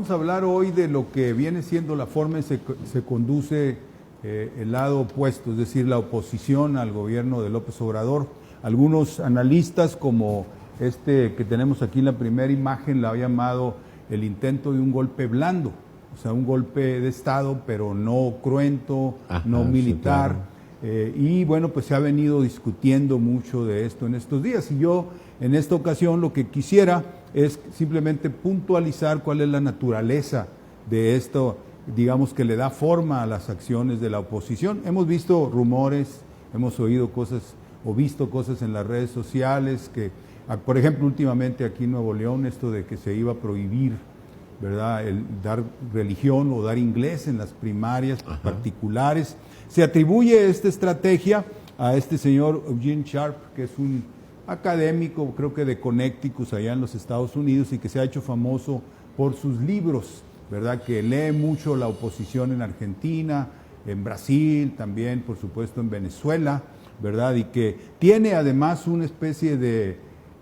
Vamos a hablar hoy de lo que viene siendo la forma en que se conduce el lado opuesto, es decir, la oposición al gobierno de López Obrador. Algunos analistas, como este que tenemos aquí en la primera imagen, la ha llamado el intento de un golpe blando, o sea, un golpe de Estado, pero no cruento, no militar. Sí, claro. Y bueno, pues se ha venido discutiendo mucho de esto en estos días. Y yo, en esta ocasión, lo que quisiera es simplemente puntualizar cuál es la naturaleza de esto, digamos, que le da forma a las acciones de la oposición. Hemos visto rumores, hemos oído cosas o visto cosas en las redes sociales que, por ejemplo, últimamente aquí en Nuevo León, esto de que se iba a prohibir, ¿verdad?, el dar religión o dar inglés en las primarias particulares. Se atribuye esta estrategia a este señor Eugene Sharp, que es un académico, creo que de Connecticut, allá en los Estados Unidos, y que se ha hecho famoso por sus libros, ¿verdad?, que lee mucho la oposición en Argentina, en Brasil, también, por supuesto, en Venezuela, ¿verdad?, y que tiene además una especie de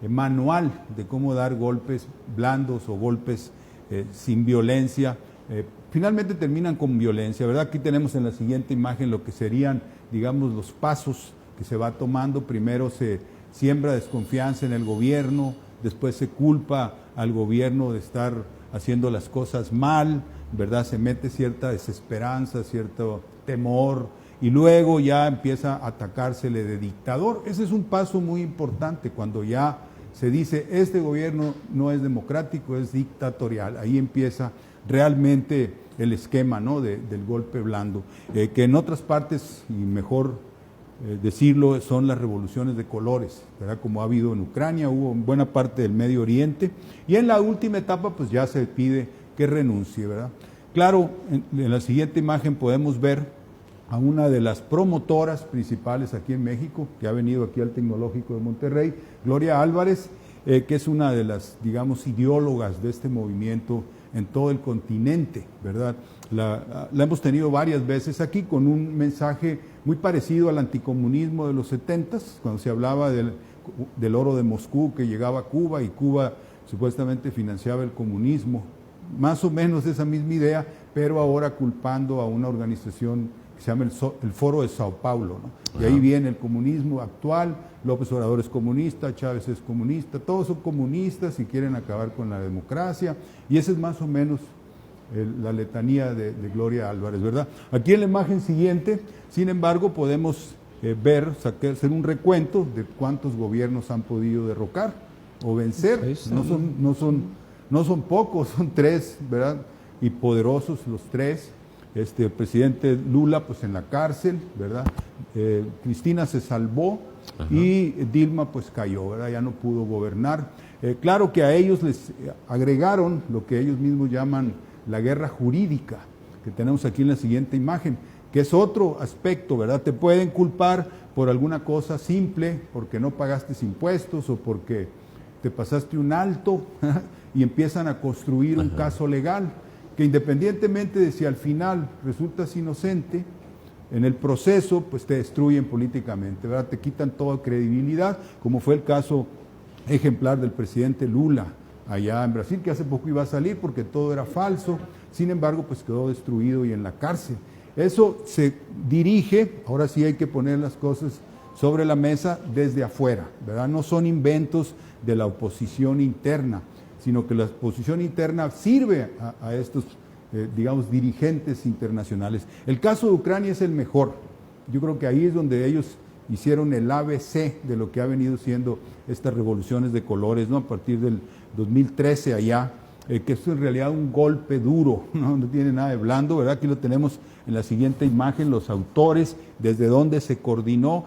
manual de cómo dar golpes blandos o golpes sin violencia. Finalmente terminan con violencia, ¿verdad? Aquí tenemos en la siguiente imagen lo que serían, digamos, los pasos que se va tomando. Primero se siembra desconfianza en el gobierno, después se culpa al gobierno de estar haciendo las cosas mal, ¿verdad? Se mete cierta desesperanza, cierto temor, y luego ya empieza a atacársele de dictador. Ese es un paso muy importante cuando ya se dice, este gobierno no es democrático, es dictatorial. Ahí empieza realmente el esquema, ¿no?, del golpe blando, que en otras partes, y mejor decirlo, son las revoluciones de colores, ¿verdad?, como ha habido en Ucrania, hubo en buena parte del Medio Oriente, y en la última etapa pues ya se pide que renuncie, ¿verdad? Claro, en la siguiente imagen podemos ver a una de las promotoras principales aquí en México, que ha venido aquí al Tecnológico de Monterrey, Gloria Álvarez, que es una de las, digamos, ideólogas de este movimiento en todo el continente, ¿verdad? La hemos tenido varias veces aquí con un mensaje muy parecido al anticomunismo de los 70s, cuando se hablaba del oro de Moscú que llegaba a Cuba y Cuba supuestamente financiaba el comunismo. Más o menos esa misma idea, pero ahora culpando a una organización que se llama el Foro de Sao Paulo, ¿no? Y ahí viene el comunismo actual, López Obrador es comunista, Chávez es comunista, todos son comunistas y quieren acabar con la democracia, y esa es más o menos la letanía de Gloria Álvarez, ¿verdad? Aquí en la imagen siguiente, sin embargo, podemos hacer un recuento de cuántos gobiernos han podido derrocar o vencer. No son pocos, son tres, ¿verdad? Y poderosos los tres. El presidente Lula, pues en la cárcel, ¿verdad? Cristina se salvó y Dilma pues cayó, ¿verdad? Ya no pudo gobernar. Claro que a ellos les agregaron lo que ellos mismos llaman la guerra jurídica, que tenemos aquí en la siguiente imagen, que es otro aspecto, ¿verdad? Te pueden culpar por alguna cosa simple, porque no pagaste impuestos o porque te pasaste un alto, y empiezan a construir un caso legal, que independientemente de si al final resultas inocente, en el proceso pues te destruyen políticamente, ¿verdad? Te quitan toda credibilidad, como fue el caso ejemplar del presidente Lula allá en Brasil, que hace poco iba a salir porque todo era falso, sin embargo pues quedó destruido y en la cárcel. Eso se dirige, ahora sí hay que poner las cosas sobre la mesa desde afuera, ¿verdad? No son inventos de la oposición interna, sino que la oposición interna sirve a estos, digamos, dirigentes internacionales. El caso de Ucrania es el mejor. Yo creo que ahí es donde ellos hicieron el ABC de lo que ha venido siendo estas revoluciones de colores, ¿no? A partir del 2013 allá, que es en realidad un golpe duro, ¿no? No tiene nada de blando, ¿verdad? Aquí lo tenemos en la siguiente imagen, los autores, desde donde se coordinó.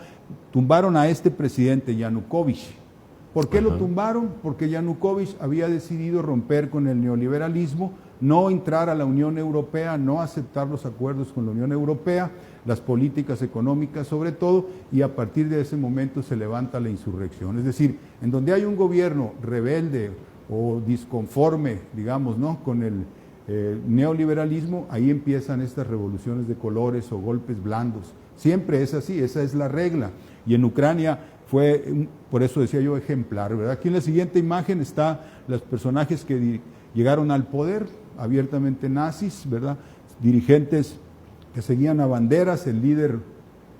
Tumbaron a este presidente, Yanukovych. ¿Por qué lo tumbaron? Porque Yanukovych había decidido romper con el neoliberalismo, no entrar a la Unión Europea, no aceptar los acuerdos con la Unión Europea, las políticas económicas sobre todo, y a partir de ese momento se levanta la insurrección. Es decir, en donde hay un gobierno rebelde o disconforme, digamos, ¿no?, con el neoliberalismo, ahí empiezan estas revoluciones de colores o golpes blandos. Siempre es así, esa es la regla. Y en Ucrania fue, por eso decía yo, ejemplar, ¿verdad? Aquí en la siguiente imagen están los personajes que llegaron al poder, abiertamente nazis, ¿verdad? Dirigentes que seguían a Banderas, el líder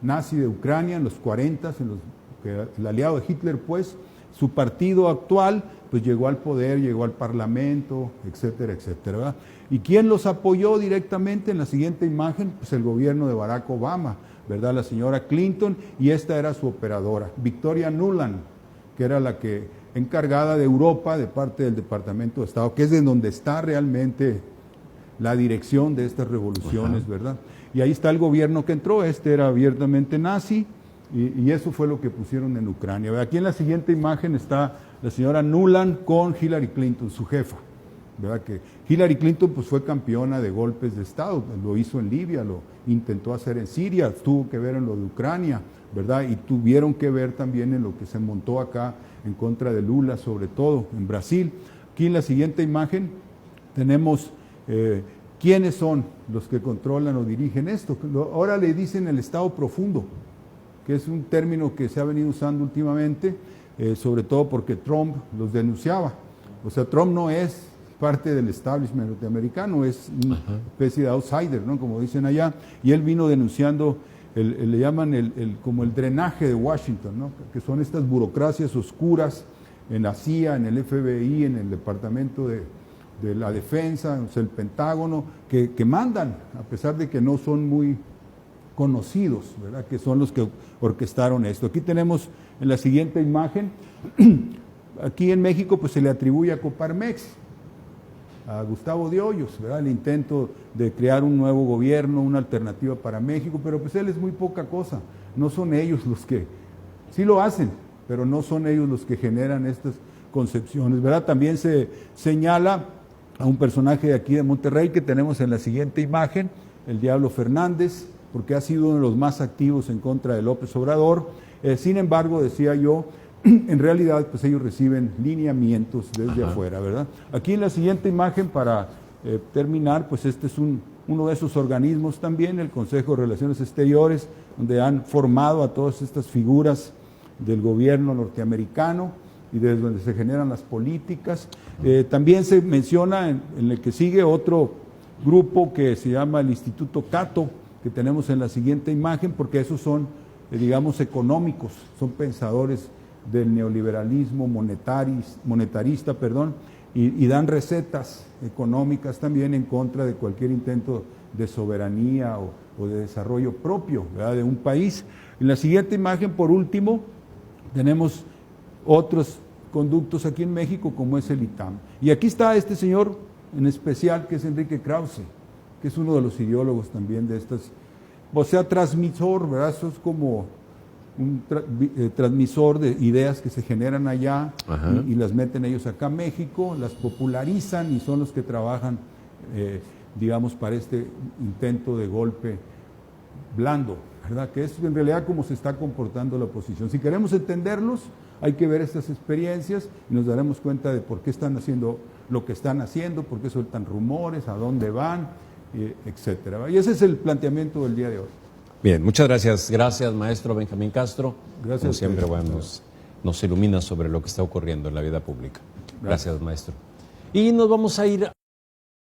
nazi de Ucrania en los 40, el aliado de Hitler, pues, su partido actual, pues llegó al poder, llegó al parlamento, etcétera, etcétera, ¿verdad? ¿Y quién los apoyó directamente? En la siguiente imagen, pues el gobierno de Barack Obama, ¿verdad? La señora Clinton, y esta era su operadora, Victoria Nuland, que era la que encargada de Europa de parte del Departamento de Estado, que es de donde está realmente la dirección de estas revoluciones, ¿verdad? Y ahí está el gobierno que entró, este era abiertamente nazi, y eso fue lo que pusieron en Ucrania. Aquí en la siguiente imagen está la señora Nuland con Hillary Clinton, su jefa, ¿verdad? Que Hillary Clinton pues fue campeona de golpes de Estado, lo hizo en Libia, lo intentó hacer en Siria, tuvo que ver en lo de Ucrania, ¿verdad? Y tuvieron que ver también en lo que se montó acá en contra de Lula, sobre todo en Brasil. Aquí en la siguiente imagen tenemos quiénes son los que controlan o dirigen esto. Ahora le dicen el Estado profundo, que es un término que se ha venido usando últimamente, sobre todo porque Trump los denunciaba. O sea, Trump no es parte del establishment norteamericano, es una especie de outsider, ¿no? Como dicen allá, y él vino denunciando, le llaman como el drenaje de Washington, ¿no? Que son estas burocracias oscuras en la CIA, en el FBI, en el Departamento de la Defensa, o sea, el Pentágono, que mandan, a pesar de que no son muy conocidos, ¿verdad? Que son los que orquestaron esto. Aquí tenemos en la siguiente imagen, aquí en México pues se le atribuye a Coparmex, a Gustavo de Hoyos, ¿verdad? El intento de crear un nuevo gobierno, una alternativa para México, pero pues él es muy poca cosa, no son ellos los que, sí lo hacen, pero no son ellos los que generan estas concepciones, ¿verdad? También se señala a un personaje de aquí de Monterrey que tenemos en la siguiente imagen, el Diablo Fernández, porque ha sido uno de los más activos en contra de López Obrador. Sin embargo, decía yo, en realidad, pues ellos reciben lineamientos desde afuera, ¿verdad? Aquí en la siguiente imagen, para terminar, pues este es uno de esos organismos también, el Consejo de Relaciones Exteriores, donde han formado a todas estas figuras del gobierno norteamericano y desde donde se generan las políticas. También se menciona en el que sigue otro grupo que se llama el Instituto Cato, que tenemos en la siguiente imagen, porque esos son, digamos, económicos, son pensadores del neoliberalismo monetarista, y dan recetas económicas también en contra de cualquier intento de soberanía o de desarrollo propio, ¿verdad?, de un país. En la siguiente imagen, por último, tenemos otros conductos aquí en México, como es el ITAM. Y aquí está este señor en especial, que es Enrique Krause, que es uno de los ideólogos también de estas, o sea, transmisor, ¿verdad? Eso es como un transmisor de ideas que se generan allá y las meten ellos acá a México, las popularizan y son los que trabajan, digamos, para este intento de golpe blando, ¿verdad? Que es en realidad como se está comportando la oposición. Si queremos entenderlos, hay que ver estas experiencias y nos daremos cuenta de por qué están haciendo lo que están haciendo, por qué sueltan rumores, a dónde van, etcétera. Y ese es el planteamiento del día de hoy. Bien, muchas gracias. Gracias, maestro Benjamín Castro. Gracias. Como siempre, bueno, nos ilumina sobre lo que está ocurriendo en la vida pública. Gracias, maestro. Y nos vamos a ir